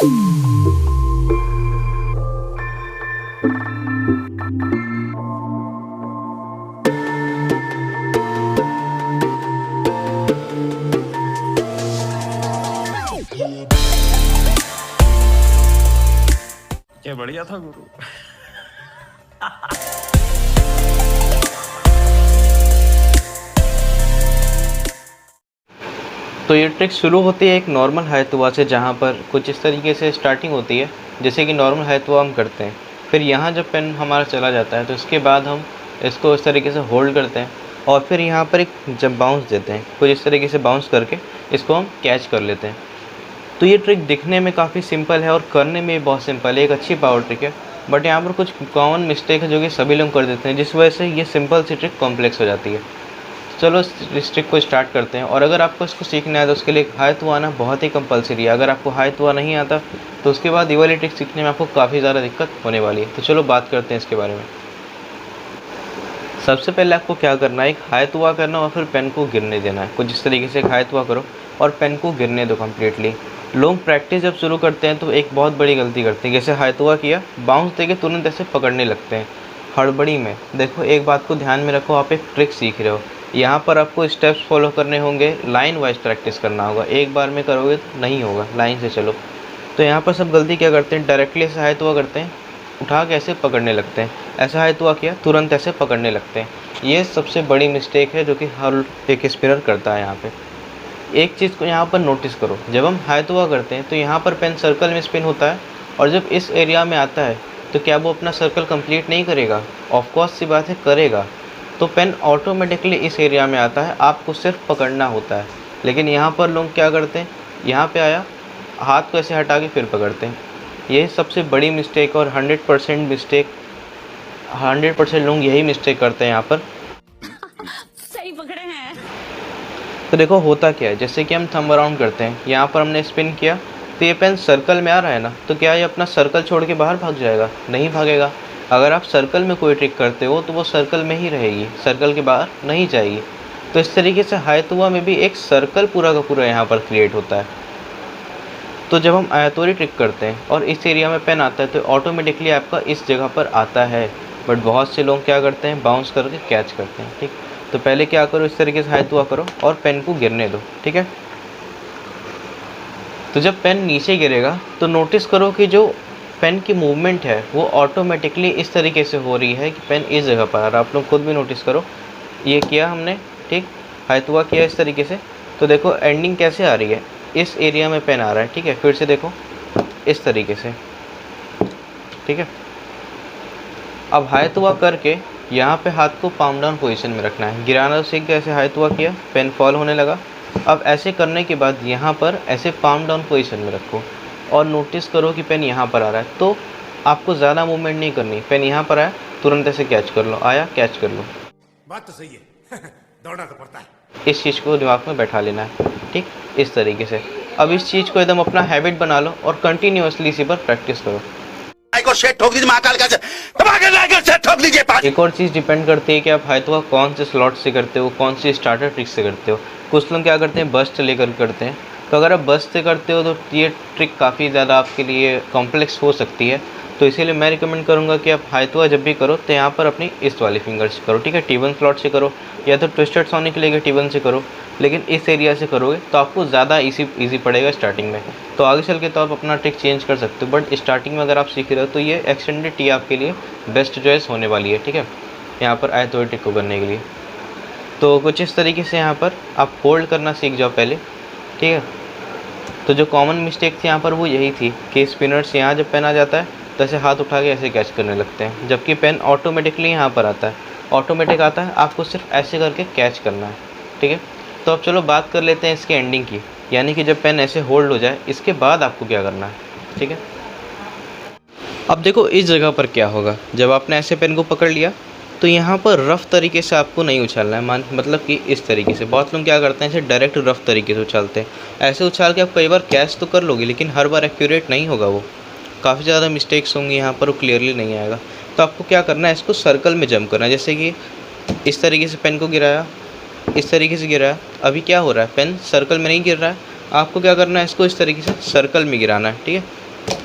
क्या बढ़िया था गुरु। तो ये ट्रिक शुरू होती है एक नॉर्मल हायतुआ से, जहाँ पर कुछ इस तरीके से स्टार्टिंग होती है जैसे कि नॉर्मल हायतुआ हम करते हैं। फिर यहाँ जब पेन हमारा चला जाता है तो इसके बाद हम इसको इस तरीके से होल्ड करते हैं और फिर यहाँ पर एक जब बाउंस देते हैं, कुछ इस तरीके से बाउंस करके इसको हम कैच कर लेते हैं। तो ये ट्रिक दिखने में काफ़ी सिंपल है और करने में भी बहुत सिंपल है, एक अच्छी पावर ट्रिक है। बट यहाँ पर कुछ कॉमन मिस्टेक है जो कि सभी लोग कर देते हैं, जिस वजह से ये सिंपल सी ट्रिक कॉम्प्लेक्स हो जाती है। चलो इस ट्रिक को स्टार्ट करते हैं। और अगर आपको इसको सीखना है तो उसके लिए हायतुआ आना बहुत ही कंपलसरी है। अगर आपको हायतुआ नहीं आता तो उसके बाद ये वाली ट्रिक सीखने में आपको काफ़ी ज़्यादा दिक्कत होने वाली है। तो चलो बात करते हैं इसके बारे में। सबसे पहले आपको क्या करना है, एक हायतुआ करना और फिर पेन को गिरने देना है। कुछ इस तरीके से एक हायतुआ करो और पेन को गिरने दो कम्प्लीटली। लोग प्रैक्टिस जब शुरू करते हैं तो एक बहुत बड़ी गलती करते हैं, जैसे हायतुआ किया, बाउंस देके तुरंत ऐसे पकड़ने लगते हैं हड़बड़ी में। देखो एक बात को ध्यान में रखो, आप एक ट्रिक सीख रहे हो, यहाँ पर आपको स्टेप्स फॉलो करने होंगे, लाइन वाइज प्रैक्टिस करना होगा। एक बार में करोगे तो नहीं होगा, लाइन से चलो। तो यहाँ पर सब गलती क्या करते हैं, डायरेक्टली ऐसे हायतुआ करते हैं, उठा के ऐसे पकड़ने लगते हैं। ऐसा हायतुआ किया, तुरंत ऐसे पकड़ने लगते हैं। ये सबसे बड़ी मिस्टेक है जो कि हर एक स्पिनर करता है। यहाँ पे एक चीज़ को यहाँ पर नोटिस करो, जब हम हायतुआ करते हैं तो यहाँ पर पेन सर्कल में स्पिन होता है और जब इस एरिया में आता है तो क्या वो अपना सर्कल कंप्लीट नहीं करेगा? ऑफ कोर्स सी बात है, करेगा। तो पेन ऑटोमेटिकली इस एरिया में आता है, आपको सिर्फ पकड़ना होता है। लेकिन यहाँ पर लोग क्या करते हैं, यहाँ पे आया, हाथ को ऐसे हटा के फिर पकड़ते हैं। ये सबसे बड़ी मिस्टेक और 100% मिस्टेक, 100% लोग यही मिस्टेक करते हैं यहाँ पर। सही पकड़े हैं। तो देखो होता क्या है, जैसे कि हम थंब अराउंड करते हैं, यहाँ पर हमने स्पिन किया तो ये पेन सर्कल में आ रहा है ना, तो क्या ये अपना सर्कल छोड़ के बाहर भाग जाएगा? नहीं भागेगा। अगर आप सर्कल में कोई ट्रिक करते हो तो वो सर्कल में ही रहेगी, सर्कल के बाहर नहीं जाएगी। तो इस तरीके से हायतुआ में भी एक सर्कल पूरा का पूरा यहाँ पर क्रिएट होता है। तो जब हम आयतोरी ट्रिक करते हैं और इस एरिया में पेन आता है तो ऑटोमेटिकली आपका इस जगह पर आता है। बट बहुत से लोग क्या करते हैं, बाउंस करके कैच करते हैं। ठीक, तो पहले क्या करो, इस तरीके से हायतुआ करो और पेन को गिरने दो। ठीक है, तो जब पेन नीचे गिरेगा तो नोटिस करो कि जो पेन की मूवमेंट है वो ऑटोमेटिकली इस तरीके से हो रही है कि पेन इस जगह पर आ रहा है। आप लोग खुद भी नोटिस करो, ये किया हमने, ठीक, हायतुआ किया इस तरीके से, तो देखो एंडिंग कैसे आ रही है, इस एरिया में पेन आ रहा है। ठीक है, फिर से देखो इस तरीके से। ठीक है, अब हायतुआ करके यहाँ पे हाथ को पाम डाउन पोजीशन में रखना है। गिराना सीख गए, ऐसे हायतुआ किया, पेन फॉल होने लगा। अब ऐसे करने के बाद यहाँ पर ऐसे पाम डाउन पोजीशन में रखो और नोटिस करो कि पेन यहाँ पर आ रहा है। तो आपको ज़्यादा मूवमेंट नहीं करनी, पेन यहाँ पर आया, तुरंत ऐसे कैच कर लो, आया कैच कर लो। बात तो सही है। दौड़ना तो पड़ता है। इस चीज़ को दिमाग में बैठा लेना है। ठीक, इस तरीके से। अब इस चीज़ को एकदम अपना हैबिट बना लो और कंटिन्यूअसली इसी पर प्रैक्टिस करो। एक और चीज़ डिपेंड करती है कि आप हायतुआ कौन से स्लॉट से करते हो, कौन सी स्टार्टर ट्रिक से करते हो। कुछ लोग क्या करते हैं, बस्ट लेकर करते हैं। तो अगर आप बस्ट से करते हो तो ये ट्रिक काफ़ी ज़्यादा आपके लिए कॉम्प्लेक्स हो सकती है। तो इसीलिए मैं रिकमेंड करूँगा कि आप हायतुआ जब भी करो तो यहाँ पर अपनी इस वाली फिंगर से करो। ठीक है, T1 स्लॉट से करो या तो ट्विस्टेड सोनिक लेके T1 से करो, लेकिन इस एरिया से करोगे तो आपको ज़्यादा इजी पड़ेगा स्टार्टिंग में। तो आगे चल के तो आप अपना ट्रिक चेंज कर सकते हो, बट स्टार्टिंग में अगर आप सीख रहे हो तो ये एक्सटेंडेड टी आपके लिए बेस्ट चॉइस होने वाली है। ठीक है, यहाँ पर आयतुआ ट्रिक को करने के लिए तो कुछ इस तरीके से यहाँ पर आप होल्ड करना सीख जाओ पहले। ठीक है, तो जो कॉमन मिस्टेक थी यहाँ पर वो यही थी कि स्पिनर्स यहाँ जब पेन आ जाता है तो ऐसे हाथ उठा के ऐसे कैच करने लगते हैं, जबकि पेन ऑटोमेटिकली यहाँ पर आता है, ऑटोमेटिक आता है, आपको सिर्फ ऐसे करके कैच करना है। ठीक है, तो अब चलो बात कर लेते हैं इसके एंडिंग की, यानी कि जब पेन ऐसे होल्ड हो जाए इसके बाद आपको क्या करना है। ठीक है, अब देखो इस जगह पर क्या होगा, जब आपने ऐसे पेन को पकड़ लिया तो यहाँ पर रफ़ तरीके से आपको नहीं उछालना है, मतलब कि इस तरीके से। बहुत लोग क्या करते हैं, ऐसे डायरेक्ट रफ़ तरीके से उछालते हैं। ऐसे उछाल के आप कई बार कैच तो कर लोगे लेकिन हर बार एक्यूरेट नहीं होगा, वो काफ़ी ज़्यादा मिस्टेक्स होंगी यहाँ पर, वो क्लियरली नहीं आएगा। तो आपको क्या करना है, इसको सर्कल में जंप करना है। जैसे कि इस तरीके से पेन को गिराया, इस तरीके से गिराया, अभी क्या हो रहा है, पेन सर्कल में नहीं गिर रहा है, आपको क्या करना है, इसको इस तरीके से सर्कल में गिराना है। ठीक है,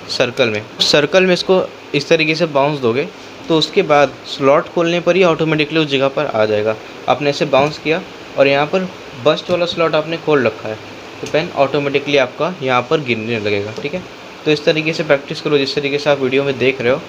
सर्कल में इसको इस तरीके से बाउंस दोगे तो उसके बाद स्लॉट खोलने पर ही ऑटोमेटिकली उस जगह पर आ जाएगा। आपने ऐसे बाउंस किया और यहाँ पर बस्ट वाला स्लॉट आपने खोल रखा है तो पेन ऑटोमेटिकली आपका यहाँ पर गिरने लगेगा। ठीक है, तो इस तरीके से प्रैक्टिस करो जिस तरीके से आप वीडियो में देख रहे हो।